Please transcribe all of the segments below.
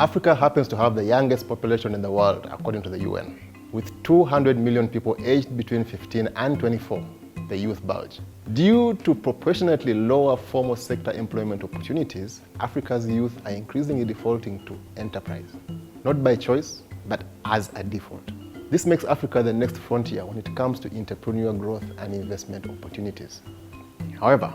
Africa happens to have the youngest population in the world, according to the UN. With 200 million people aged between 15 and 24, the youth bulge. Due to proportionately lower formal sector employment opportunities, Africa's youth are increasingly defaulting to enterprise, not by choice, but as a default. This makes Africa the next frontier when it comes to entrepreneurial growth and investment opportunities. However,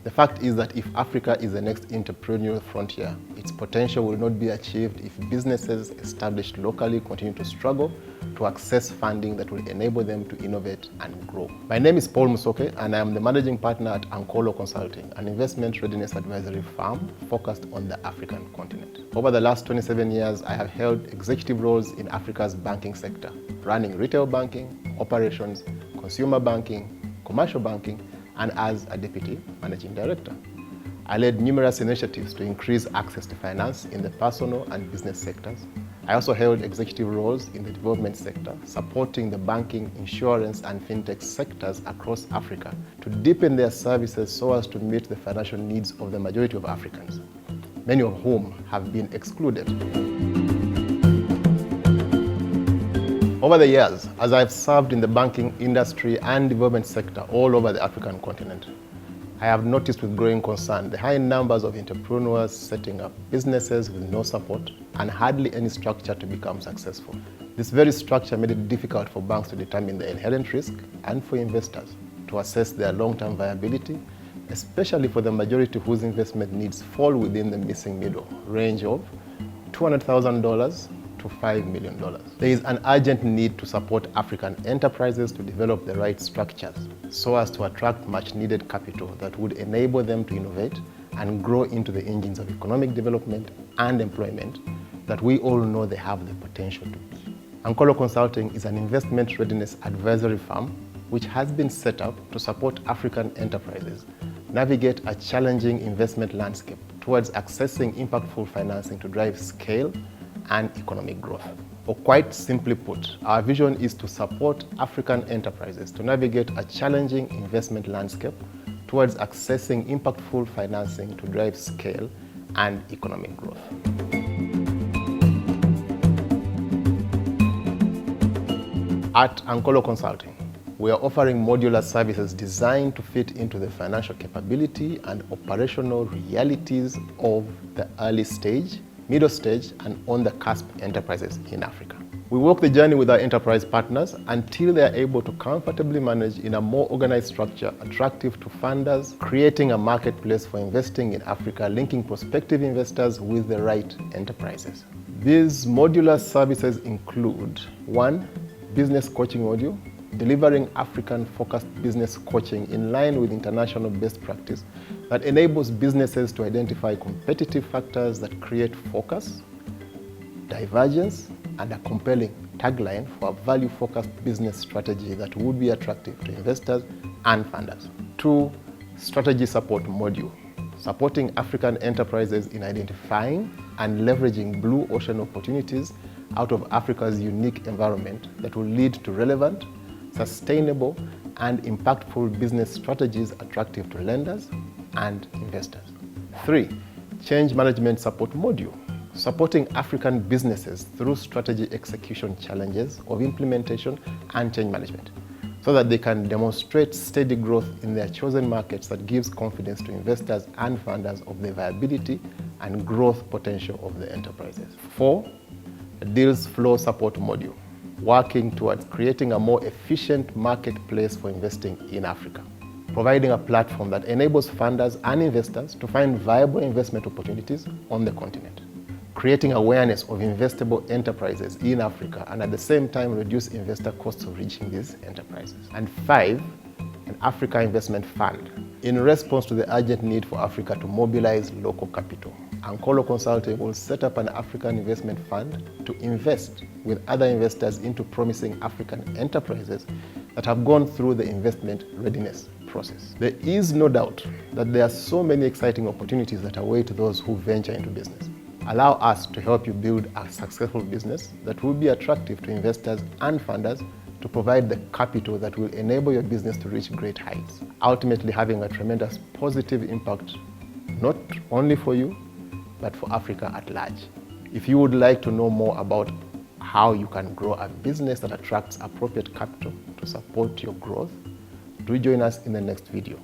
the fact is that if Africa is the next entrepreneurial frontier, its potential will not be achieved if businesses established locally continue to struggle to access funding that will enable them to innovate and grow. My name is Paul Musoke, and I am the managing partner at Ankolo Consulting, an investment readiness advisory firm focused on the African continent. Over the last 27 years, I have held executive roles in Africa's banking sector, running retail banking, operations, consumer banking, commercial banking, and as a deputy managing director. I led numerous initiatives to increase access to finance in the personal and business sectors. I also held executive roles in the development sector, supporting the banking, insurance, and fintech sectors across Africa to deepen their services so as to meet the financial needs of the majority of Africans, many of whom have been excluded. Over the years, as I've served in the banking industry and development sector all over the African continent, I have noticed with growing concern the high numbers of entrepreneurs setting up businesses with no support and hardly any structure to become successful. This very structure made it difficult for banks to determine the inherent risk and for investors to assess their long-term viability, especially for the majority whose investment needs fall within the missing middle range of $200,000 to $5 million. There is an urgent need to support African enterprises to develop the right structures so as to attract much needed capital that would enable them to innovate and grow into the engines of economic development and employment that we all know they have the potential to be. Ankolo Consulting is an investment readiness advisory firm which has been set up to support African enterprises navigate a challenging investment landscape towards accessing impactful financing to drive scale and economic growth. Or quite simply put, our vision is to support African enterprises to navigate a challenging investment landscape towards accessing impactful financing to drive scale and economic growth. At Ankolo Consulting, we are offering modular services designed to fit into the financial capability and operational realities of the early stage, middle stage, and on the cusp enterprises in Africa. We walk the journey with our enterprise partners until they are able to comfortably manage in a more organized structure attractive to funders, creating a marketplace for investing in Africa, linking prospective investors with the right enterprises. These modular services include 1. Business coaching module, delivering African-focused business coaching in line with international best practice that enables businesses to identify competitive factors that create focus, divergence, and a compelling tagline for a value-focused business strategy that would be attractive to investors and funders. 2. Strategy support module, supporting African enterprises in identifying and leveraging blue ocean opportunities out of Africa's unique environment that will lead to relevant, sustainable, and impactful business strategies attractive to lenders and investors. 3. Change management support module, supporting African businesses through strategy execution challenges of implementation and change management, so that they can demonstrate steady growth in their chosen markets that gives confidence to investors and funders of the viability and growth potential of the enterprises. 4. Deals flow support module, working towards creating a more efficient marketplace for investing in Africa, providing a platform that enables funders and investors to find viable investment opportunities on the continent, creating awareness of investable enterprises in Africa and at the same time reduce investor costs of reaching these enterprises. And 5, an Africa Investment Fund, in response to the urgent need for Africa to mobilize local capital. Ankolo Consulting will set up an African investment fund to invest with other investors into promising African enterprises that have gone through the investment readiness process. There is no doubt that there are so many exciting opportunities that await those who venture into business. Allow us to help you build a successful business that will be attractive to investors and funders to provide the capital that will enable your business to reach great heights, ultimately having a tremendous positive impact, not only for you, but for Africa at large. If you would like to know more about how you can grow a business that attracts appropriate capital to support your growth, do join us in the next video.